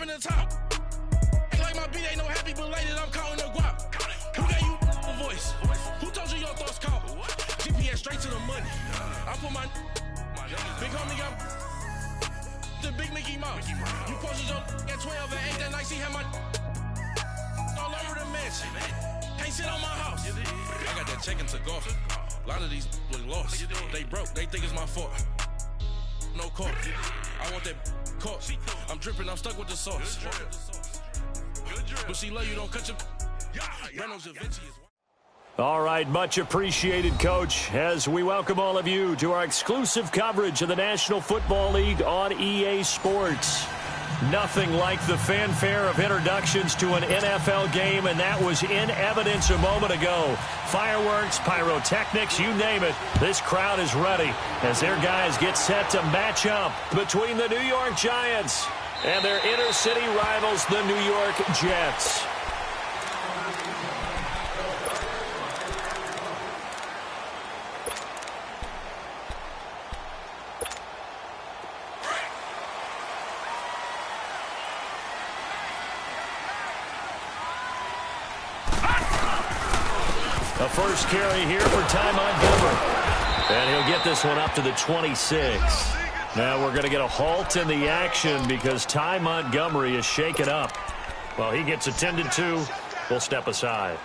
in the top. Act like my beat ain't no happy belated, I'm counting the guap. Who gave you a voice? Who told you your thoughts count? GPS straight to the money. I put my big homie got the big Mickey Mouse. You posted your at 12 and 8 that night, she had my all over the mansion. Can't sit on my house. I got that checking to go. A lot of these look lost. They broke, they think it's my fault. No court. I want that court. I'm dripping, I'm stuck with the sauce. But she love you, don't cut your Reynolds Da Vinci is. All right, much appreciated, Coach, as we welcome all of you to our exclusive coverage of the National Football League on EA Sports. Nothing like the fanfare of introductions to an NFL game, and that was in evidence a moment ago. Fireworks, pyrotechnics, you name it. This crowd is ready as their guys get set to match up between the New York Giants and their inner-city rivals, the New York Jets. A first carry here for Ty Montgomery. And he'll get this one up to the 26. Now we're going to get a halt in the action because Ty Montgomery is shaken up. Well, he gets attended to. We'll step aside.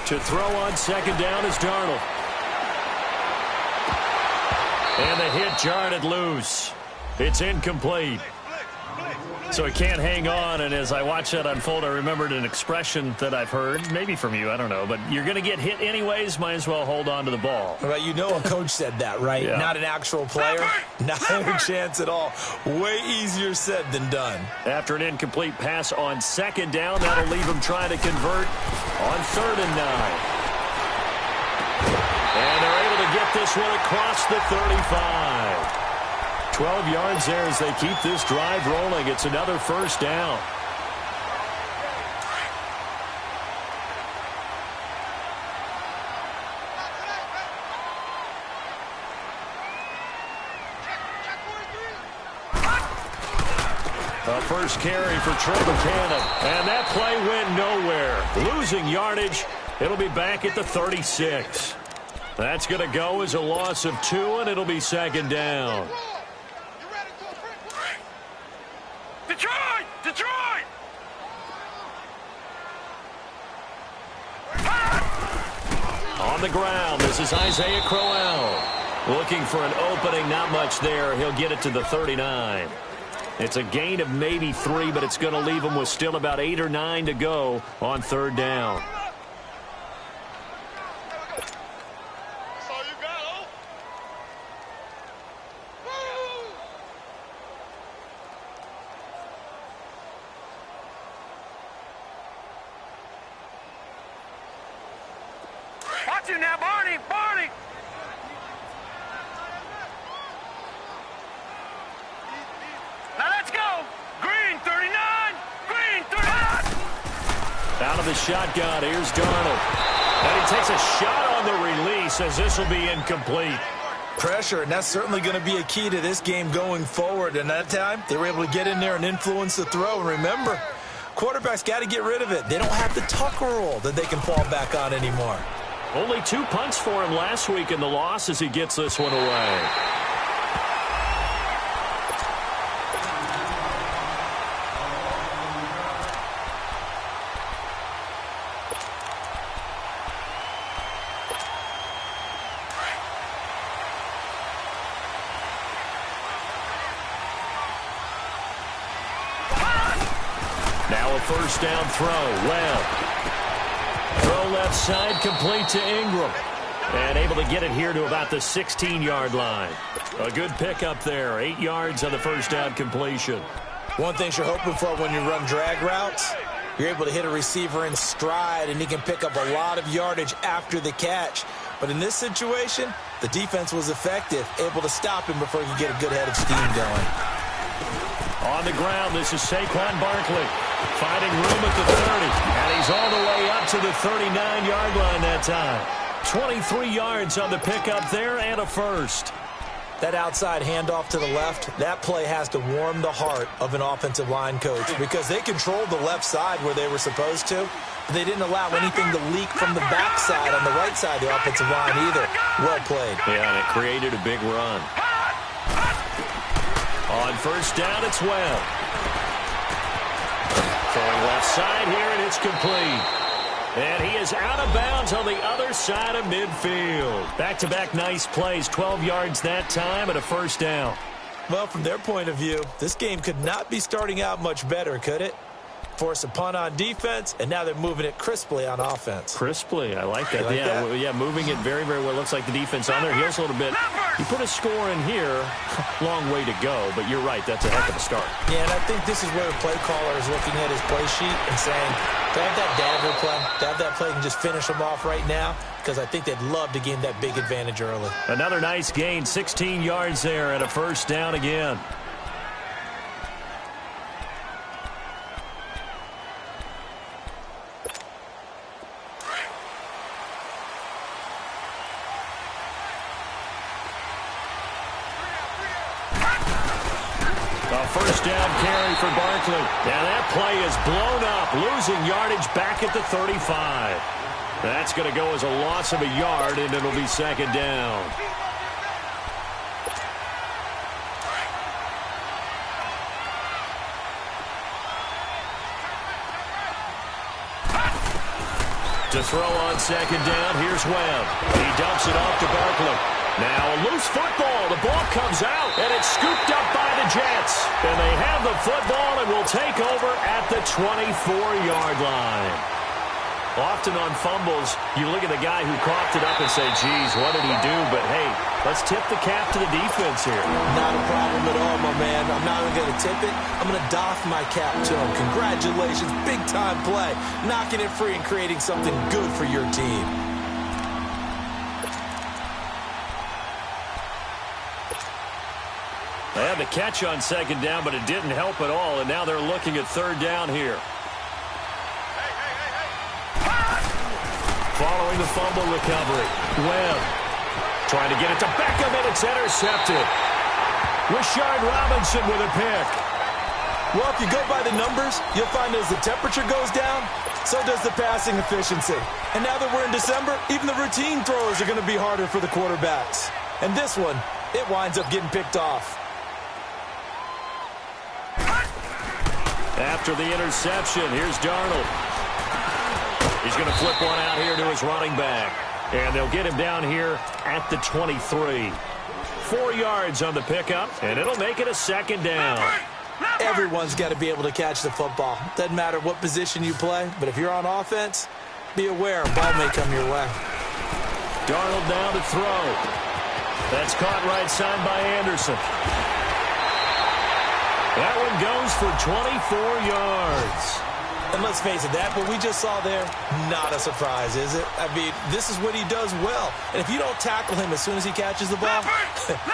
To throw on second down is Darnold. And the hit jarred it loose. It's incomplete. So he can't hang on, and as I watch that unfold, I remembered an expression that I've heard, maybe from you, I don't know, but you're going to get hit anyways, might as well hold on to the ball. Well, you know a coach said that, right? Yeah. Not an actual player. Not a chance at all. Way easier said than done. After an incomplete pass on second down, that'll leave him trying to convert on 3rd and 9. And they're able to get this one across the 35. 12 yards there as they keep this drive rolling. It's another first down. A first carry for Trey McCann. And that play went nowhere. Losing yardage. It'll be back at the 36. That's going to go as a loss of 2, and it'll be second down. Detroit! Detroit! On the ground, this is Isaiah Crowell. Looking for an opening, not much there. He'll get it to the 39. It's a gain of maybe 3, but it's going to leave him with still about 8 or 9 to go on 3rd down. Watch it now, Barney! Barney! Now let's go! Green, 39! Green, 39! Out of the shotgun, here's Darnold. And he takes a shot on the release as this will be incomplete. Pressure, and that's certainly going to be a key to this game going forward. And that time, they were able to get in there and influence the throw. And remember, quarterbacks got to get rid of it. They don't have the tuck rule that they can fall back on anymore. Only 2 punts for him last week in the loss as he gets this one away. Now a first down throw. Well. Throw left side, complete to Ingram. And able to get it here to about the 16-yard line. A good pickup there. 8 yards on the first down completion. One thing you're hoping for when you run drag routes, you're able to hit a receiver in stride, and he can pick up a lot of yardage after the catch. But in this situation, the defense was effective, able to stop him before he could get a good head of steam going. On the ground, this is Saquon Barkley. Finding room at the 30. And he's all the way up to the 39-yard line that time. 23 yards on the pickup there and a first. That outside handoff to the left, that play has to warm the heart of an offensive line coach because they controlled the left side where they were supposed to. But they didn't allow anything to leak from the backside on the right side of the offensive line either. Well played. Yeah, and it created a big run. On first down, it's Webb. Throwing left side here, and it's complete. And he is out of bounds on the other side of midfield. Back-to-back nice plays, 12 yards that time and a first down. Well, from their point of view, this game could not be starting out much better, could it? Force a punt on defense, and now they're moving it crisply on offense. Crisply, I like that. Yeah, moving it very, very well. Looks like the defense on their heels a little bit. You put a score in here, long way to go, but you're right, that's a heck of a start. Yeah, and I think this is where the play caller is looking at his play sheet and saying, to have that dagger play, to have that play and just finish them off right now, because I think they'd love to gain that big advantage early. Another nice gain, 16 yards there and a first down again. First down carry for Barkley. Now that play is blown up, losing yardage back at the 35. That's going to go as a loss of a yard, and it'll be second down. To throw on second down, here's Webb. He dumps it off to Barkley. Now a loose football. The ball comes out, and it's scooped up by the Jets. And they have the football and will take over at the 24-yard line. Often on fumbles, you look at the guy who coughed it up and say, geez, what did he do? But, hey, let's tip the cap to the defense here. Not a problem at all, my man. I'm not even going to tip it. I'm going to doff my cap to him. Congratulations. Big-time play. Knocking it free and creating something good for your team. They had the catch on second down, but it didn't help at all, and now they're looking at third down here. Following the fumble recovery, Webb trying to get it to Beckham, and it's intercepted. Rashard Robinson with a pick. Well, if you go by the numbers, you'll find as the temperature goes down, so does the passing efficiency. And now that we're in December, even the routine throws are going to be harder for the quarterbacks. And this one, it winds up getting picked off. After the interception, here's Darnold. He's going to flip one out here to his running back. And they'll get him down here at the 23. 4 yards on the pickup, and it'll make it a second down. Everyone's got to be able to catch the football. Doesn't matter what position you play, but if you're on offense, be aware a ball may come your way. Darnold down to throw. That's caught right side by Anderson. That one goes for 24 yards. And let's face it, that what we just saw there, not a surprise, is it? I mean, this is what he does well. And if you don't tackle him as soon as he catches the ball,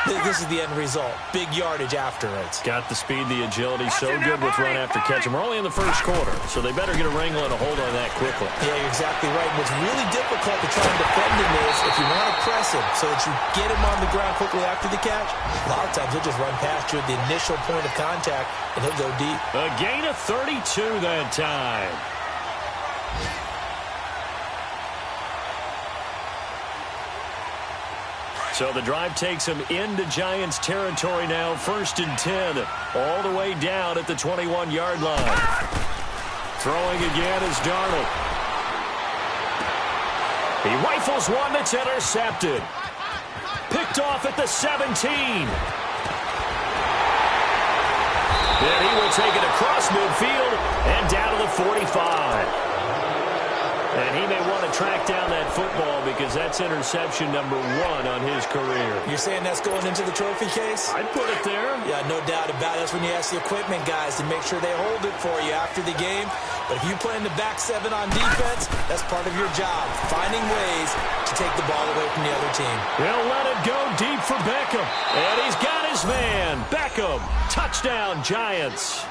this is the end result. Big yardage after it. Got the speed, the agility, so good with run after catch. And we're only in the first quarter, so they better get a wrangle and a hold on that quickly. Yeah, you're exactly right. What's really difficult to try and defend him is if you want to press him so that you get him on the ground quickly after the catch, a lot of times he'll just run past you at the initial point of contact, and he'll go deep. A gain of 32 that time. So the drive takes him into Giants territory now, 1st and 10, all the way down at the 21-yard line. Throwing again is Darnold. He rifles one that's intercepted. Picked off at the 17. Then he will take it across midfield and down to the 45. And he may want to track down that football because that's interception number 1 on his career. You're saying that's going into the trophy case? I'd put it there. Yeah, no doubt about it. That's when you ask the equipment guys to make sure they hold it for you after the game. But if you play in the back 7 on defense, that's part of your job, finding ways to take the ball away from the other team. They'll let it go deep for Beckham. And he's got his man. Beckham. Touchdown, Giants.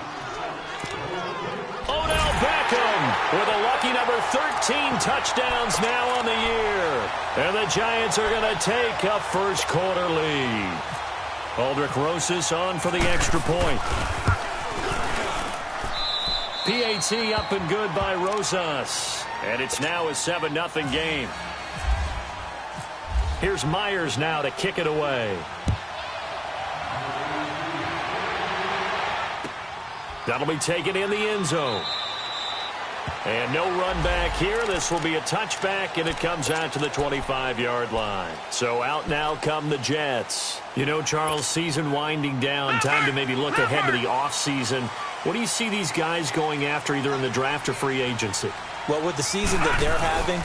Odell Beckham with a lucky number 13 touchdowns now on the year. And the Giants are going to take a first quarter lead. Aldrich Rosas on for the extra point. PAT up and good by Rosas. And it's now a 7-0 game. Here's Myers now to kick it away. That'll be taken in the end zone. And no run back here. This will be a touchback, and it comes out to the 25-yard line. So out now come the Jets. You know, Charles, season winding down, time to maybe look ahead to the offseason. What do you see these guys going after either in the draft or free agency? Well, with the season that they're having,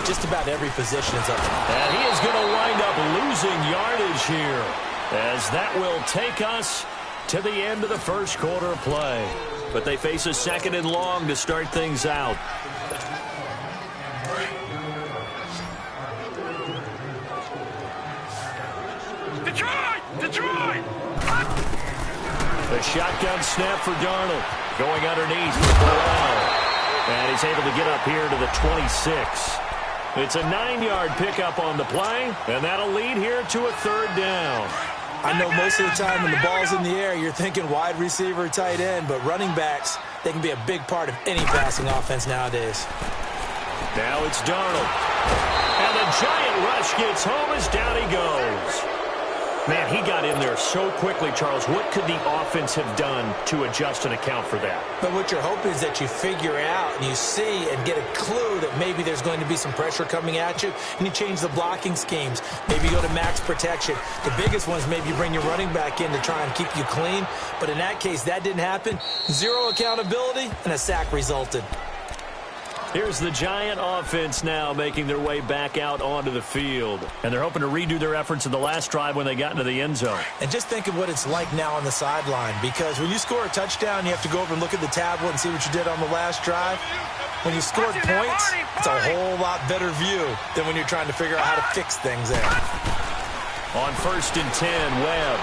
just about every position is up. And he is going to wind up losing yardage here, as that will take us to the end of the first quarter of play. But they face a 2nd and long to start things out. Detroit! The shotgun snap for Darnold. Going underneath for Burrell. And he's able to get up here to the 26. It's a 9-yard pickup on the play, and that'll lead here to a 3rd down. I know most of the time when the ball's in the air, you're thinking wide receiver, tight end, but running backs, they can be a big part of any passing offense nowadays. Now it's Darnold. And the giant rush gets home as down he goes. Man, he got in there so quickly, Charles. What could the offense have done to adjust and account for that? But what you're hoping is that you figure out and you see and get a clue that maybe there's going to be some pressure coming at you, and you change the blocking schemes. Maybe you go to max protection. The biggest one is maybe you bring your running back in to try and keep you clean. But in that case, that didn't happen. 0 accountability, and a sack resulted. Here's the Giant offense now making their way back out onto the field. And they're hoping to redo their efforts in the last drive when they got into the end zone. And just think of what it's like now on the sideline, because when you score a touchdown, you have to go over and look at the tablet and see what you did on the last drive. When you scored points, it's a whole lot better view than when you're trying to figure out how to fix things there. On 1st and 10, Webb.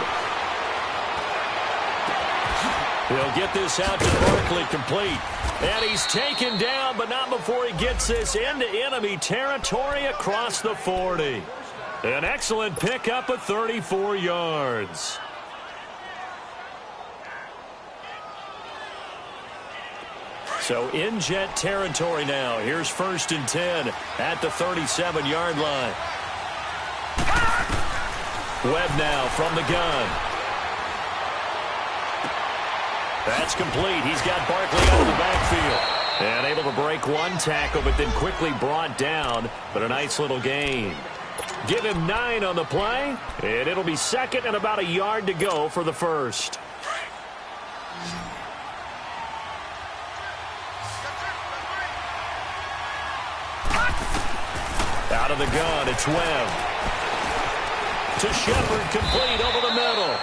He'll get this out to Barkley, complete. And he's taken down, but not before he gets this into enemy territory across the 40. An excellent pickup of 34 yards. So in Jet territory now. Here's 1st and 10 at the 37-yard line. Webb now from the gun. That's complete. He's got Barkley out of the backfield. And able to break one tackle, but then quickly brought down. But a nice little gain. Give him 9 on the play. And it'll be 2nd and about a yard to go for the first. Out of the gun, it's Webb. To Shepard, complete over the middle.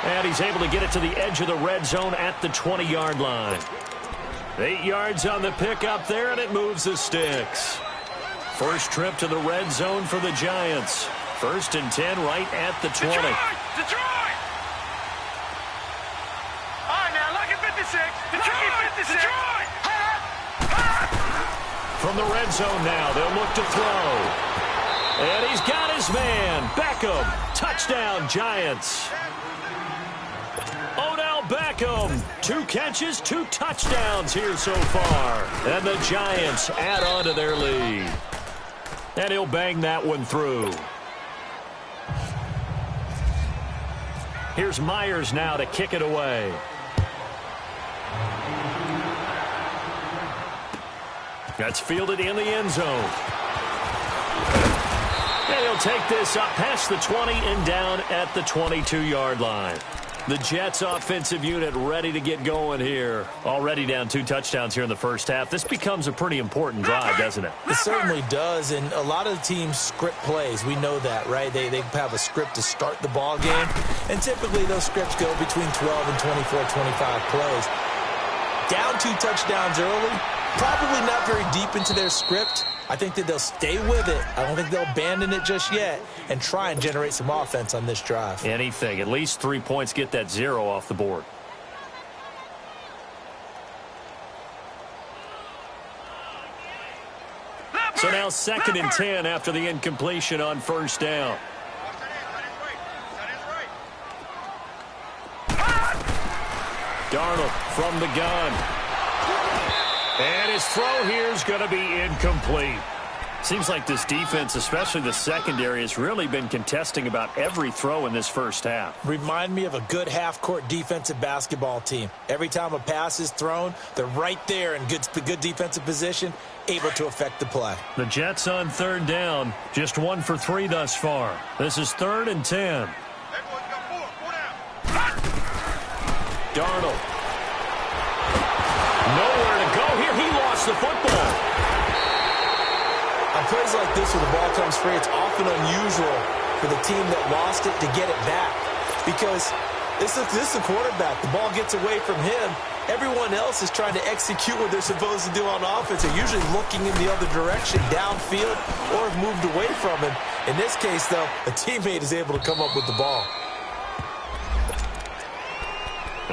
And he's able to get it to the edge of the red zone at the 20-yard line. 8 yards on the pickup there, and it moves the sticks. First trip to the red zone for the Giants. 1st and 10 right at the 20. Detroit! All right, now, look at 56. Detroit! From the red zone now, they'll look to throw. And he's got his man, Beckham. Touchdown, Giants. Odell Beckham, 2 catches, 2 touchdowns here so far. And the Giants add on to their lead. And he'll bang that one through. Here's Myers now to kick it away. That's fielded in the end zone. And he'll take this up past the 20 and down at the 22-yard line. The Jets offensive unit ready to get going here. Already down 2 touchdowns here in the first half. This becomes a pretty important drive, doesn't it? It certainly does, and a lot of the teams script plays. We know that, right? They have a script to start the ball game, and typically those scripts go between 12 and 24, 25 plays. Down 2 touchdowns early, probably not very deep into their script. I think that they'll stay with it. I don't think they'll abandon it just yet and try and generate some offense on this drive. Anything. At least 3 points, get that 0 off the board. now 2nd and 10 after the incompletion on first down. Darnold from the gun. And his throw here is going to be incomplete. Seems like this defense, especially the secondary, has really been contesting about every throw in this first half. Remind me of a good half-court defensive basketball team. Every time a pass is thrown, they're right there in good defensive position, able to affect the play. The Jets on 3rd down, just 1 for 3 thus far. This is 3rd and 10. Darnold. Nowhere to go here. He lost the football. On plays like this where the ball comes free, it's often unusual for the team that lost it to get it back. Because this is a quarterback. The ball gets away from him. Everyone else is trying to execute what they're supposed to do on offense. They're usually looking in the other direction, downfield, or have moved away from him. In this case, though, a teammate is able to come up with the ball.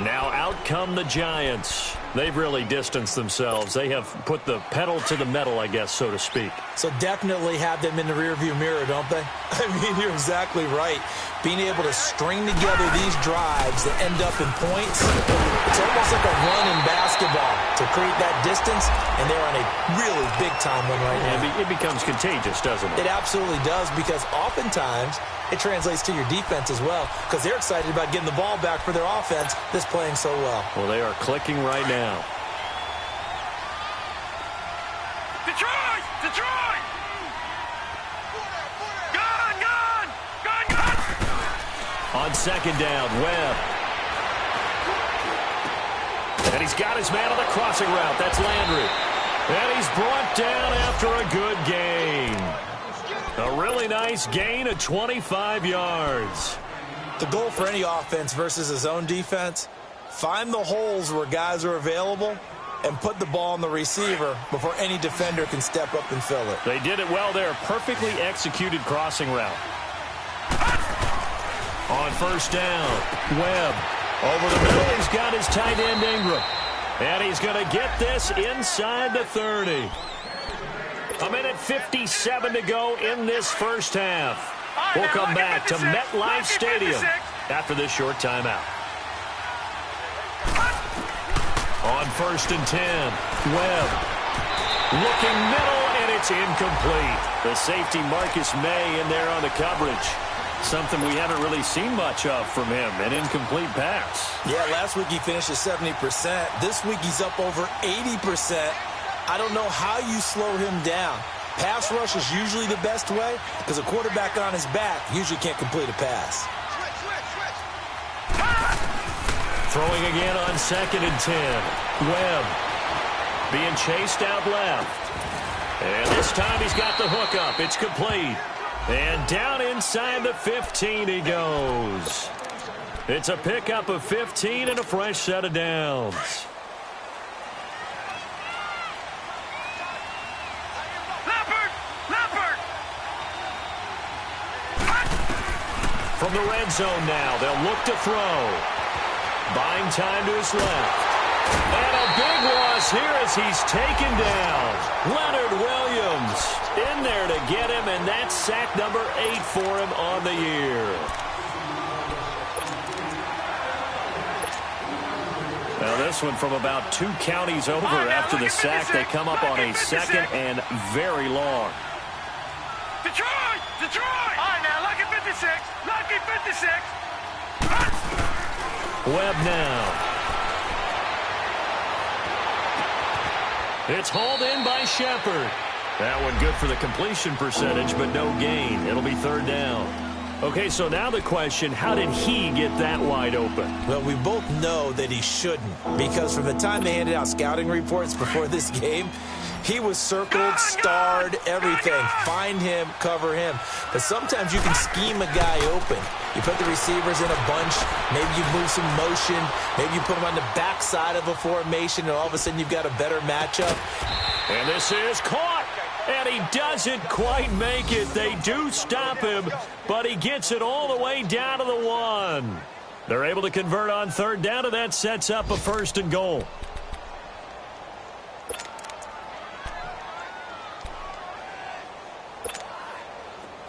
Now out come the Giants. They've really distanced themselves. They have put the pedal to the metal, I guess, so to speak. So definitely have them in the rearview mirror, don't they? I mean, you're exactly right. Being able to string together these drives that end up in points, it's almost like a run in basketball to create that distance, and they're on a really big-time one right now. It becomes contagious, doesn't it? It absolutely does, because oftentimes it translates to your defense as well, because they're excited about getting the ball back for their offense that's playing so well. Well, they are clicking right now. Detroit! Detroit! Gun! On 2nd down, Webb. And he's got his man on the crossing route. That's Landry. And he's brought down after a good gain. A really nice gain of 25 yards. The goal for any offense versus his own defense, find the holes where guys are available and put the ball on the receiver before any defender can step up and fill it. They did it well there. Perfectly executed crossing route. On first down, Webb. Over the middle, he's got his tight end Ingram. And he's going to get this inside the 30. 1:57 to go in this first half. We'll come back to MetLife Stadium after this short timeout. On 1st and 10, Webb. Looking middle, and it's incomplete. The safety Marcus May in there on the coverage. Something we haven't really seen much of from him, an incomplete pass. Yeah, last week he finished at 70%. This week he's up over 80%. I don't know how you slow him down. Pass rush is usually the best way because a quarterback on his back usually can't complete a pass. Throwing again on 2nd and 10. Webb being chased out left. And this time he's got the hook up. It's complete. And down inside the 15 he goes. It's a pickup of 15 and a fresh set of downs. From the red zone now, they'll look to throw. Buying time to his left. And a big loss here as he's taken down. Leonard Williams in there to get him, and that's sack number 8 for him on the year. Now this one from about 2 counties over after the sack. They come up on a 2nd and very long. Detroit! Detroit! All right, now, lucky 56. Lucky 56. Webb now. It's hauled in by Shepard. That one good for the completion percentage, but no gain. It'll be 3rd down. Okay, so now the question, how did he get that wide open? Well, we both know that he shouldn't, because from the time they handed out scouting reports before this game, he was circled, starred, everything. Find him, cover him. But sometimes you can scheme a guy open. You put the receivers in a bunch. Maybe you move some motion. Maybe you put them on the backside of a formation, and all of a sudden you've got a better matchup. And this is caught. And he doesn't quite make it. They do stop him, but he gets it all the way down to the 1. They're able to convert on 3rd down, and that sets up a 1st and goal.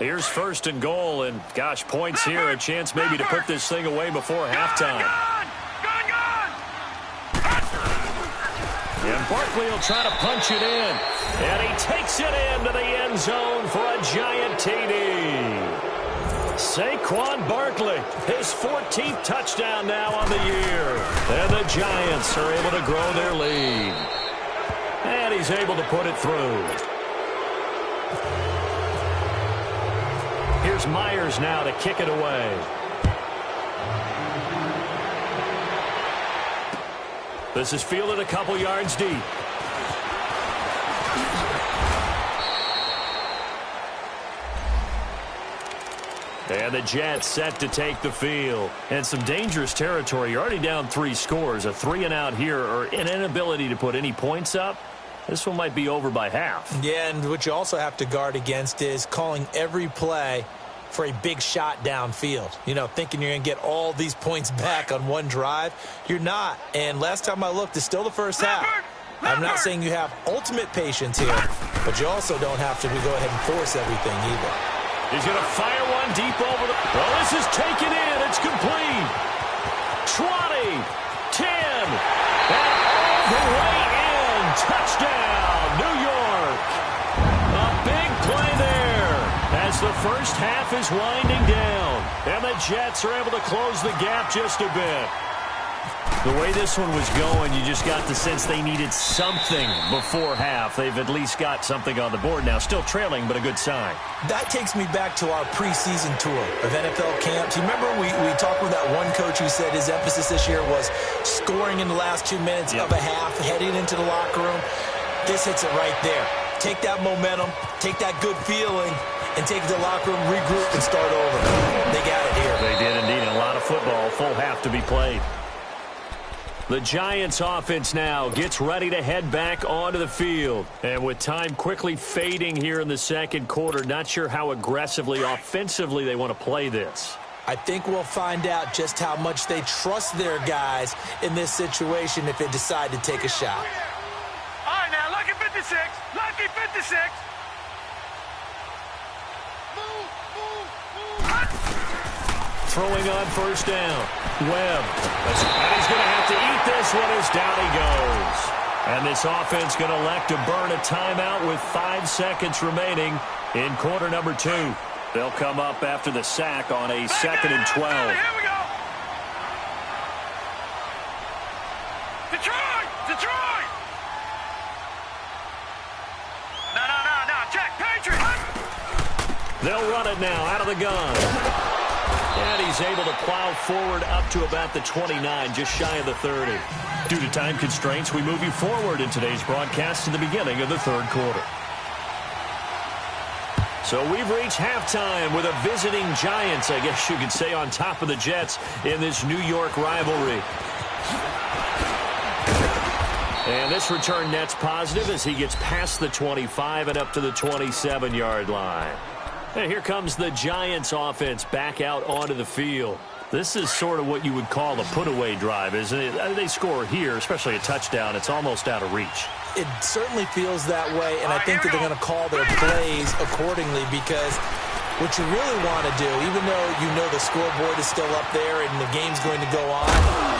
Here's 1st and goal, and gosh, points here, a chance maybe to put this thing away before halftime. And Barkley will try to punch it in, and he takes it into the end zone for a giant TD. Saquon Barkley, his 14th touchdown now on the year, and the Giants are able to grow their lead. And he's able to put it through. Here's Myers now to kick it away. This is fielded a couple yards deep. And the Jets set to take the field. And some dangerous territory. You're already down 3 scores. A 3-and-out here, or an inability to put any points up. This one might be over by half. Yeah, and what you also have to guard against is calling every play for a big shot downfield. You know, thinking you're going to get all these points back on one drive. You're not. And last time I looked, it's still the first half. I'm not saying you have ultimate patience here, but you also don't have to go ahead and force everything either. He's going to fire one deep over the... Well, this is taken in. It's complete. 20, 10, and all the way in. Touchdown, New York. A big play there as the first half is winding down. And the Jets are able to close the gap just a bit. The way this one was going, you just got the sense they needed something before half. They've at least got something on the board now. Still trailing, but a good sign. That takes me back to our preseason tour of NFL camps. You remember we talked with that one coach who said his emphasis this year was scoring in the last 2 minutes of a half, heading into the locker room. This hits it right there. Take that momentum, take that good feeling, and take it to the locker room, regroup, and start over. They got it here. They did indeed. A lot of football, full half to be played. The Giants offense now gets ready to head back onto the field. And with time quickly fading here in the second quarter, not sure how aggressively, offensively they want to play this. I think we'll find out just how much they trust their guys in this situation if they decide to take a shot. All right, now, lucky 56. Lucky 56. Throwing on first down. Webb. And he's going to have to eat this one as down he goes. And this offense going to elect to burn a timeout with 5 seconds remaining in quarter number 2. They'll come up after the sack on a 2nd and 12. Here we go. Detroit! Detroit! No. Check. Patriots! They'll run it now out of the gun. And he's able to plow forward up to about the 29, just shy of the 30. Due to time constraints, we move you forward in today's broadcast to the beginning of the third quarter. So we've reached halftime with a visiting Giants, I guess you could say, on top of the Jets in this New York rivalry. And this return net's positive as he gets past the 25 and up to the 27-yard line. And here comes the Giants offense back out onto the field. This is sort of what you would call a put-away drive, isn't it? They score here, especially a touchdown. It's almost out of reach. It certainly feels that way, and I think that they're going to call their plays accordingly because what you really want to do, even though you know the scoreboard is still up there and the game's going to go on,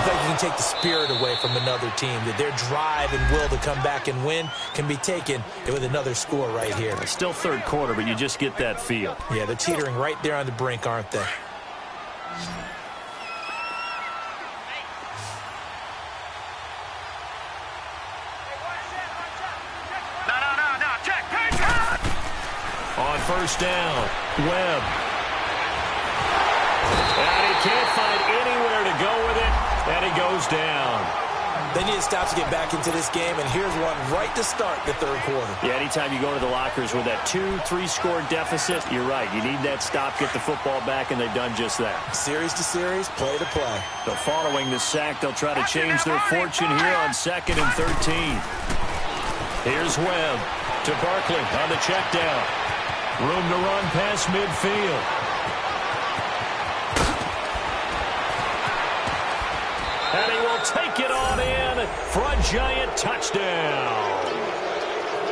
you can take the spirit away from another team, that their drive and will to come back and win can be taken with another score right here. It's still third quarter, but you just get that feel. Yeah, they're teetering right there on the brink, aren't they? No. Check. Patriots! On first down, Webb. And he can't find anywhere to go with it, and he goes down. They need to stop to get back into this game, and here's one right to start the third quarter. Yeah, anytime you go to the lockers with that 2-3 score deficit, you're right. You need that stop, get the football back, and they've done just that. Series to series, play to play. So following the sack, they'll try to change their fortune here on 2nd and 13. Here's Webb to Barkley on the check down. Room to run past midfield. And he will take it on in for a giant touchdown.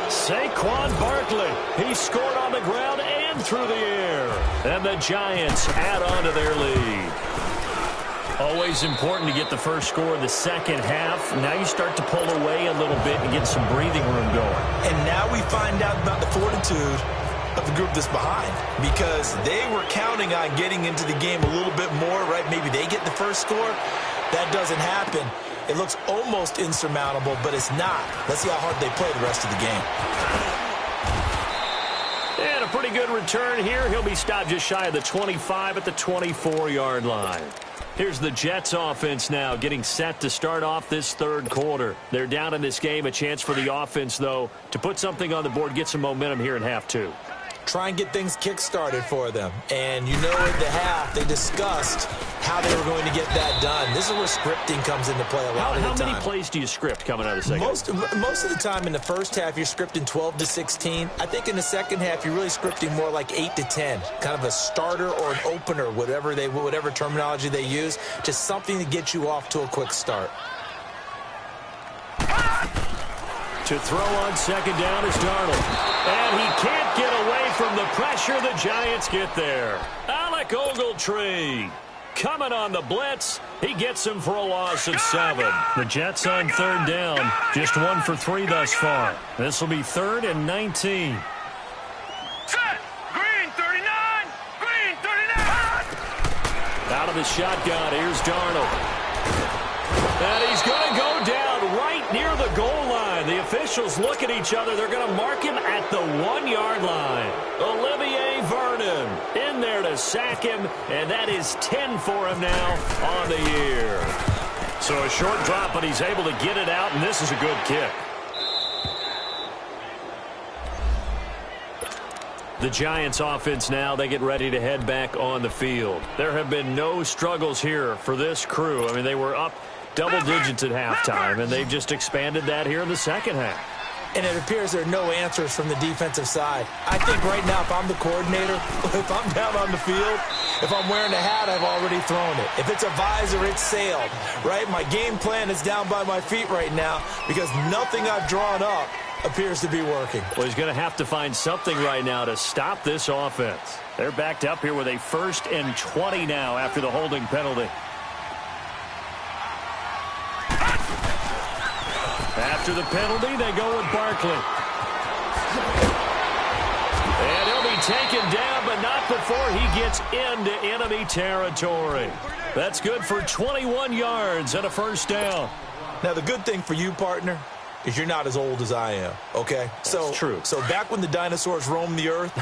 Saquon Barkley, he scored on the ground and and through the air. And the Giants add on to their lead. Always important to get the first score in the second half. Now you start to pull away a little bit and get some breathing room going. And now we find out about the fortitude of the group that's behind, because they were counting on getting into the game a little bit more, right? Maybe they get the first score. That doesn't happen. It looks almost insurmountable, but it's not. Let's see how hard they play the rest of the game. And a pretty good return here. He'll be stopped just shy of the 25 at the 24-yard line. Here's the Jets offense now getting set to start off this third quarter. They're down in this game. A chance for the offense, though, to put something on the board, get some momentum here in half two. Try and get things kick-started for them. And you know at the half, they discussed how they were going to get that done. This is where scripting comes into play a lot of the time. How many plays do you script coming out of the second half? Most of the time in the first half, you're scripting 12 to 16. I think in the second half, you're really scripting more like 8 to 10. Kind of a starter or an opener, whatever terminology they use. Just something to get you off to a quick start. To throw on second down is Darnold. And he can't get away from the pressure. The Giants get there. Alec Ogletree coming on the blitz. He gets him for a loss of 7. The Jets on third down. Just 1 for 3 thus far. This will be 3rd and 19. Set. Green 39. Green 39. Out of the shotgun. Here's Darnold. And he's going to go down right near the goal line. The officials look at each other. They're going to mark him at the 1-yard line. Olivier Vernon in there to sack him, and that is 10 for him now on the year. So a short drop, but he's able to get it out, and this is a good kick. The Giants offense now, they get ready to head back on the field. There have been no struggles here for this crew. I mean, they were up double digits at halftime, and they've just expanded that here in the second half. And it appears there are no answers from the defensive side. I think right now, if I'm the coordinator, if I'm down on the field, if I'm wearing a hat, I've already thrown it. If it's a visor, it's sailed, right? My game plan is down by my feet right now because nothing I've drawn up appears to be working. Well, he's going to have to find something right now to stop this offense. They're backed up here with a 1st and 20 now after the holding penalty. After the penalty, they go with Barkley. And he'll be taken down, but not before he gets into enemy territory. That's good for 21 yards and a first down. Now, the good thing for you, partner, is you're not as old as I am, okay? That's true. So back when the dinosaurs roamed the earth,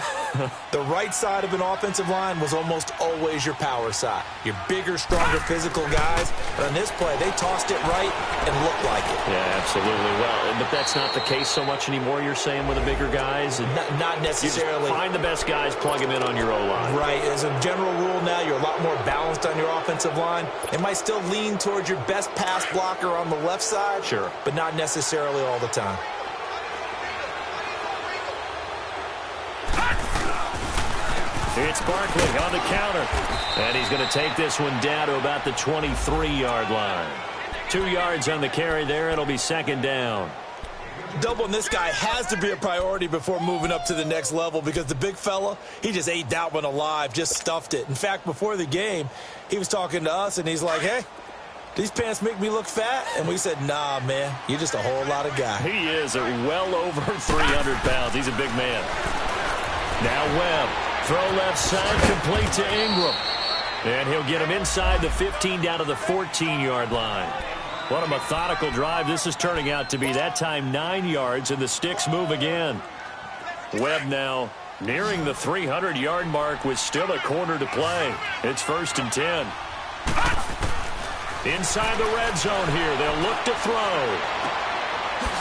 the right side of an offensive line was almost always your power side. Your bigger, stronger, physical guys. But on this play, they tossed it right and looked like it. Yeah, absolutely. Well, but that's not the case so much anymore, you're saying, with the bigger guys? Not necessarily. You just find the best guys, plug them in on your O-line. Right. As a general rule now, you're a lot more balanced on your offensive line. They might still lean towards your best pass blocker on the left side. Sure. But not necessarily all the time. It's Barkley on the counter. And he's going to take this one down to about the 23-yard line. 2 yards on the carry there. It'll be second down. Doubling this guy has to be a priority before moving up to the next level because the big fella, he just ate that one alive, just stuffed it. In fact, before the game, he was talking to us, and he's like, hey, these pants make me look fat? And we said, nah, man, you're just a whole lot of guy. He is well over 300 pounds. He's a big man. Now Webb. Throw left side, complete to Ingram. And he'll get him inside the 15 down to the 14-yard line. What a methodical drive this is turning out to be. That time 9 yards, and the sticks move again. Webb now nearing the 300-yard mark with still a quarter to play. It's 1st and 10. Inside the red zone here. They'll look to throw.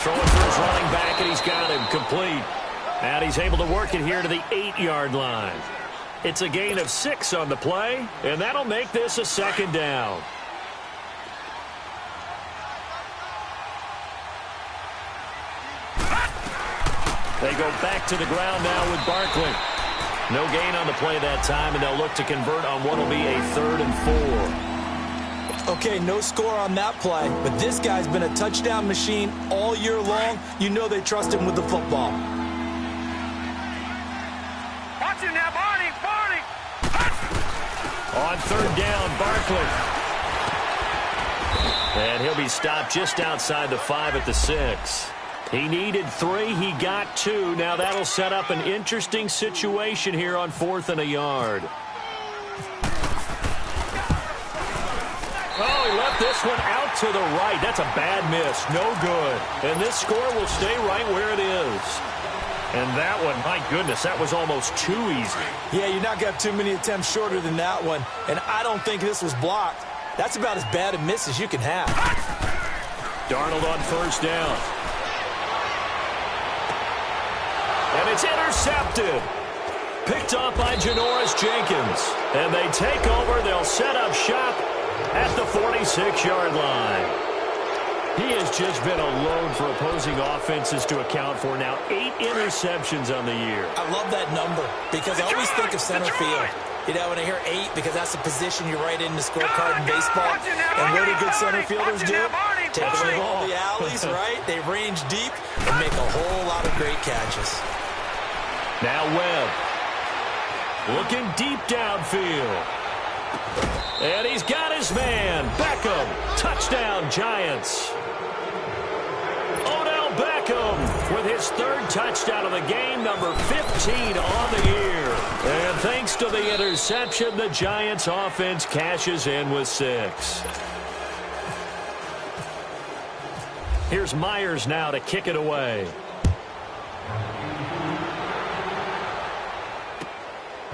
Throwing for his running back, and he's got him complete. And he's able to work it here to the 8-yard line. It's a gain of 6 on the play, and that'll make this a second down. They go back to the ground now with Barkley. No gain on the play that time, and they'll look to convert on what will be a 3rd and 4. Okay, no score on that play, but this guy's been a touchdown machine all year long. You know they trust him with the football. Watch him now. On third down, Barkley. And he'll be stopped just outside the 5 at the 6. He needed 3. He got 2. Now that'll set up an interesting situation here on 4th and a yard. Oh, he left this one out to the right. That's a bad miss. No good. And this score will stay right where it is. And that one, my goodness, that was almost too easy. Yeah, you're not going to have too many attempts shorter than that one. And I don't think this was blocked. That's about as bad a miss as you can have. Darnold on first down. And it's intercepted. Picked off by Janoris Jenkins. And they take over. They'll set up shop at the 46-yard line. He has just been a load for opposing offenses to account for. Now 8 interceptions on the year. I love that number because I always think of center field. You know, when I hear 8, because that's the position you write in the scorecard in baseball. And what do good center fielders do? Take away all the alleys, right? They range deep and make a whole lot of great catches. Now Webb. Looking deep downfield. And he's got his man. Beckham. Touchdown, Giants. Odell Beckham with his 3rd touchdown of the game, number 15 on the year. And thanks to the interception, the Giants offense cashes in with 6. Here's Myers now to kick it away.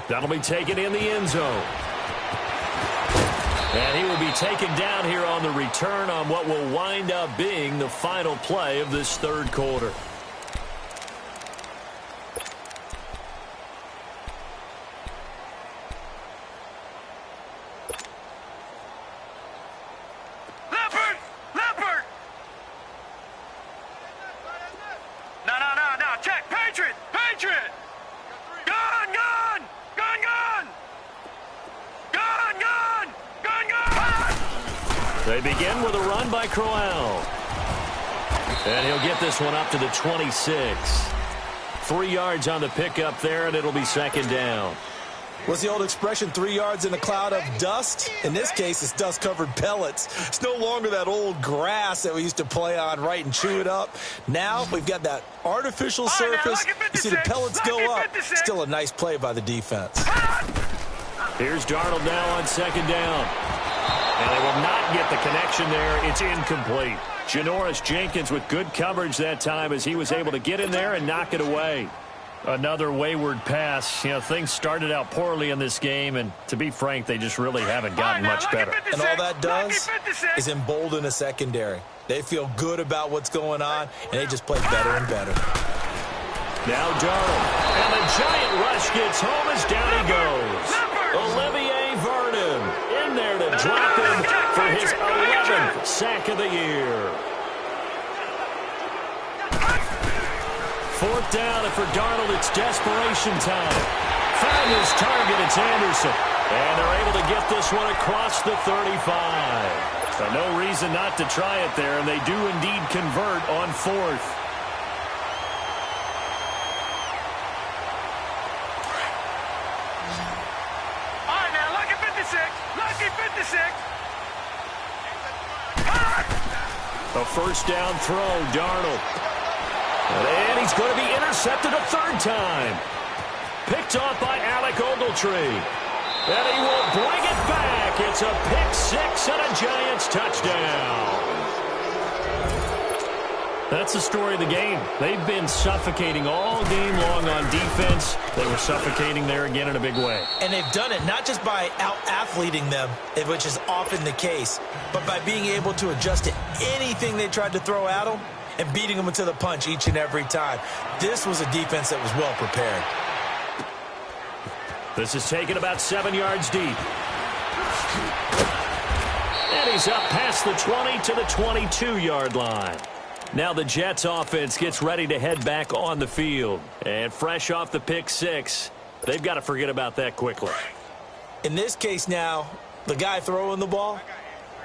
That'll be taken in the end zone. And he will be taken down here on the return on what will wind up being the final play of this 3rd quarter. Leopard! No, check! Patriot! They begin with a run by Crowell. And he'll get this one up to the 26. 3 yards on the pickup there, and it'll be 2nd down. What's the old expression, 3 yards in a cloud of dust? In this case, it's dust-covered pellets. It's no longer that old grass that we used to play on, right, and chew it up. Now we've got that artificial surface. You see the pellets go up. Still a nice play by the defense. Here's Darnold now on 2nd down. And they will not get the connection there. It's incomplete. Janoris Jenkins with good coverage that time as he was able to get in there and knock it away. Another wayward pass. You know, things started out poorly in this game, and to be frank, they just really haven't gotten much better. And all that does is embolden a secondary. They feel good about what's going on, and they just play better and better. Now Darnold. And the giant rush gets home as down he goes. Olivier Vernon in there to drop him for his 11th sack of the year. 4th down, and for Darnold, it's desperation time. Find his target, it's Anderson. And they're able to get this one across the 35. So no reason not to try it there, and they do indeed convert on 4th. A 1st down throw, Darnold. And he's going to be intercepted a 3rd time. Picked off by Alec Ogletree. And he will bring it back. It's a pick 6 and a Giants touchdown. That's the story of the game. They've been suffocating all game long on defense. They were suffocating there again in a big way. And they've done it not just by out-athleting them, which is often the case, but by being able to adjust to anything they tried to throw at them and beating them into the punch each and every time. This was a defense that was well prepared. This is taken about 7 yards deep. And he's up past the 20 to the 22-yard line. Now the Jets offense gets ready to head back on the field. And fresh off the pick 6, they've got to forget about that quickly. In this case now, the guy throwing the ball,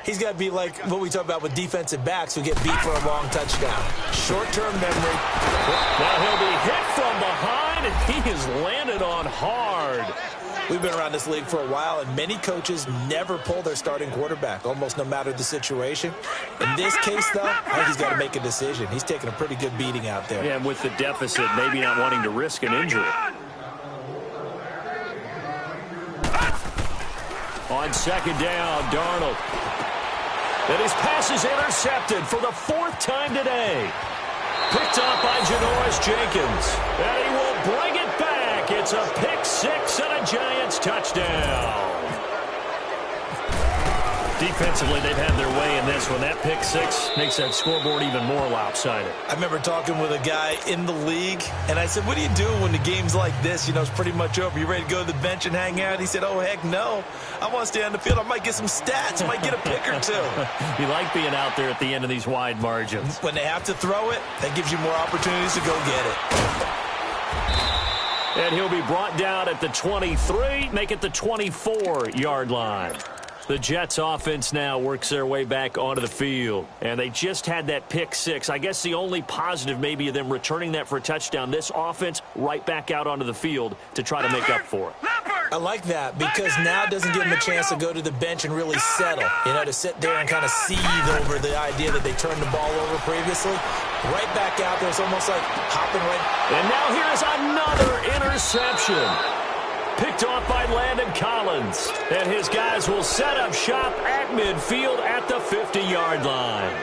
he's got to be like what we talk about with defensive backs who get beat for a long touchdown. Short-term memory. Now he'll be hit from behind, and he is landed on hard. We've been around this league for a while, and many coaches never pull their starting quarterback, almost no matter the situation. In this case, though, I think he's got to make a decision. He's taking a pretty good beating out there. Yeah, and with the deficit, maybe not wanting to risk an injury. On second down, Darnold. And his pass is intercepted for the 4th time today. Picked up by Janoris Jenkins. And he will bring it back. It's a pick 6 and a Giants touchdown. Defensively, they've had their way in this one. That pick 6 makes that scoreboard even more lopsided. I remember talking with a guy in the league, and I said, what do you do when the game's like this? You know, it's pretty much over. You ready to go to the bench and hang out? He said, oh, heck no. I want to stay on the field. I might get some stats. I might get a pick or two. You like being out there at the end of these wide margins. When they have to throw it, that gives you more opportunities to go get it. And he'll be brought down at the 23, make it the 24-yard line. The Jets offense now works their way back onto the field. And they just had that pick 6. I guess the only positive maybe of them returning that for a touchdown. This offense right back out onto the field to try to make up for it. I like that because now it doesn't give them a chance to go to the bench and really settle. You know, to sit there and kind of seethe over the idea that they turned the ball over previously. Right back out there. It's almost like hopping right. And now here's another interception. Picked off by Landon Collins. And his guys will set up shop at midfield at the 50-yard line.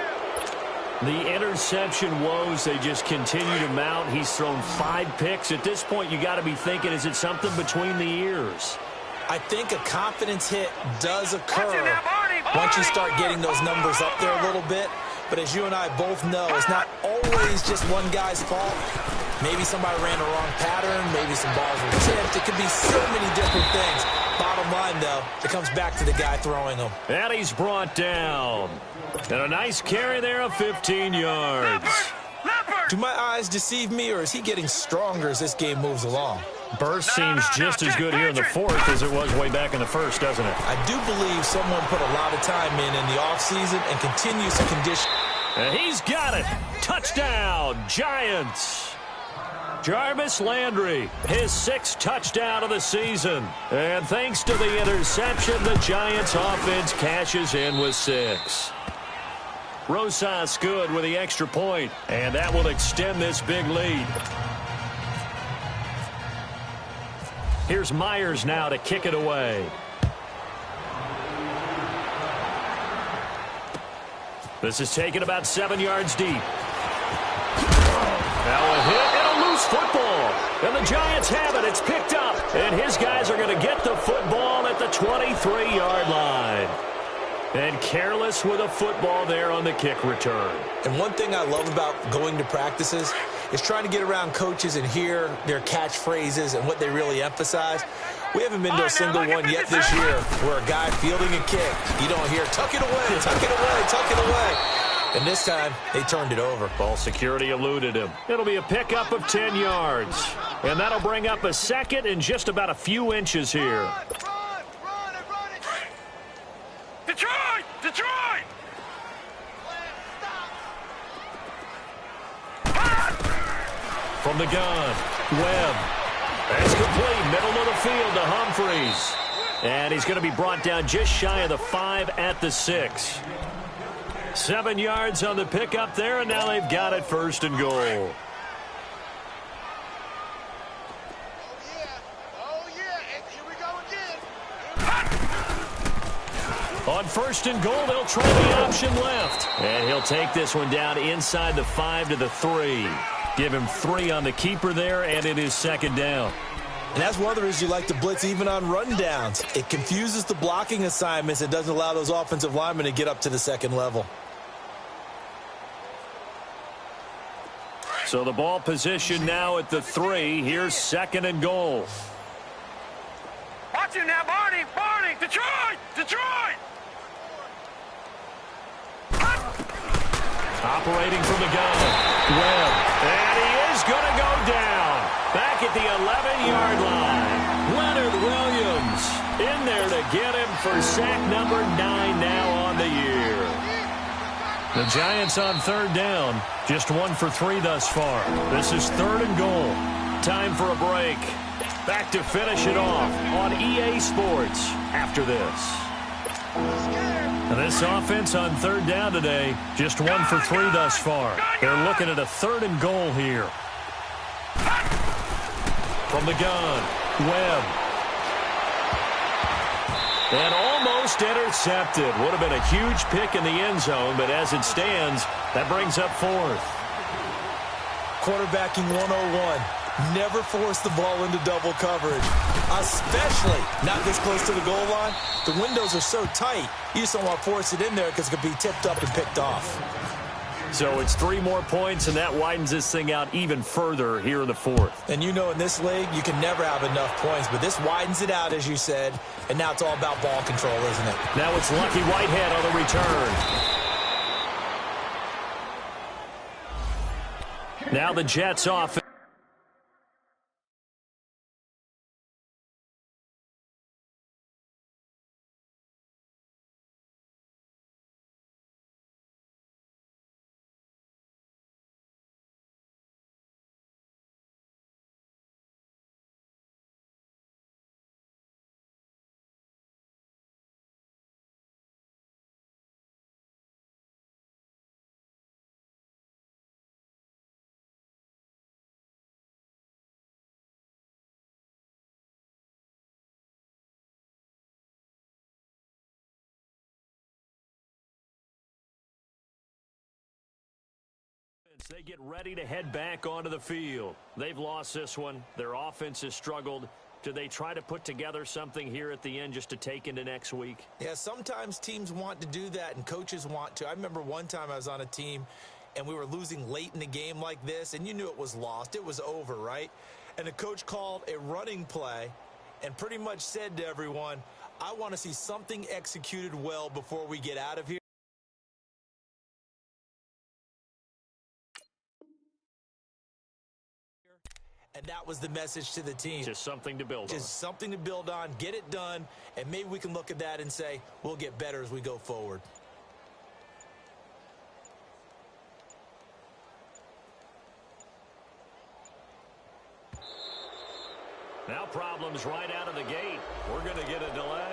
The interception woes, they just continue to mount. He's thrown 5 picks. At this point, you got to be thinking, is it something between the ears? I think a confidence hit does occur once you start getting those numbers up there a little bit. But as you and I both know, it's not always just one guy's fault. Maybe somebody ran the wrong pattern. Maybe some balls were tipped. It could be so many different things. Bottom line, though, it comes back to the guy throwing them. And he's brought down. And a nice carry there of 15 yards. Do my eyes deceive me, or is he getting stronger as this game moves along? Burst seems just as good here in the 4th as it was way back in the 1st, doesn't it? I do believe someone put a lot of time in the offseason and continues to condition. And he's got it. Touchdown, Giants. Jarvis Landry, his 6th touchdown of the season. And thanks to the interception, the Giants offense cashes in with 6. Rosas good with the extra point, and that will extend this big lead. Here's Myers now to kick it away. This is taken about 7 yards deep. Now a hit and a loose football. And the Giants have it. It's picked up. And his guys are going to get the football at the 23-yard line. And careless with a football there on the kick return. And one thing I love about going to practices is trying to get around coaches and hear their catchphrases and what they really emphasize. We haven't been to a single one yet this year where a guy fielding a kick, you don't hear, tuck it away, tuck it away, tuck it away. And this time, they turned it over. Ball security eluded him. It'll be a pickup of 10 yards. And that'll bring up a 2nd and just about a few inches here. Run it. Detroit! Detroit! From the gun, Webb. That's complete. Middle of the field to Humphreys. And he's going to be brought down just shy of the 5 at the 6. 7 yards on the pickup there, and now they've got it 1st and goal. On 1st and goal, they'll try the option left. And he'll take this one down inside the 5 to the 3. Give him 3 on the keeper there, and it is 2nd down. And that's one of the reasons you like to blitz even on rundowns. It confuses the blocking assignments. It doesn't allow those offensive linemen to get up to the 2nd level. So the ball position now at the 3. Here's 2nd and goal. Watch him now, Barney! Detroit! Detroit! Operating from the gun. Webb. And he is going to go down. Back at the 11-yard line. Leonard Williams in there to get him for sack number 9 now on the year. The Giants on 3rd down. Just 1 for 3 thus far. This is 3rd and goal. Time for a break. Back to finish it off on EA Sports after this. And this offense on third down today, just 1 for 3 thus far. They're looking at a 3rd and goal here. From the gun, Webb. And almost intercepted. Would have been a huge pick in the end zone, but as it stands, that brings up 4th. Quarterbacking 101. Never force the ball into double coverage, especially not this close to the goal line. The windows are so tight, you just don't want to force it in there because it could be tipped up and picked off. So it's 3 more points, and that widens this thing out even further here in the 4th. And you know in this league, you can never have enough points, but this widens it out, as you said, and now it's all about ball control, isn't it? Now it's Lucky Whitehead on the return. Now the Jets off. They get ready to head back onto the field. They've lost this one. Their offense has struggled. Do they try to put together something here at the end just to take into next week? Yeah, sometimes teams want to do that and coaches want to. I remember one time I was on a team and we were losing late in the game like this, and you knew it was lost. It was over, right? And the coach called a running play and pretty much said to everyone, I want to see something executed well before we get out of here. And that was the message to the team. Just something to build on. Just something to build on, get it done, and maybe we can look at that and say, we'll get better as we go forward. Now problems right out of the gate. We're going to get a delay.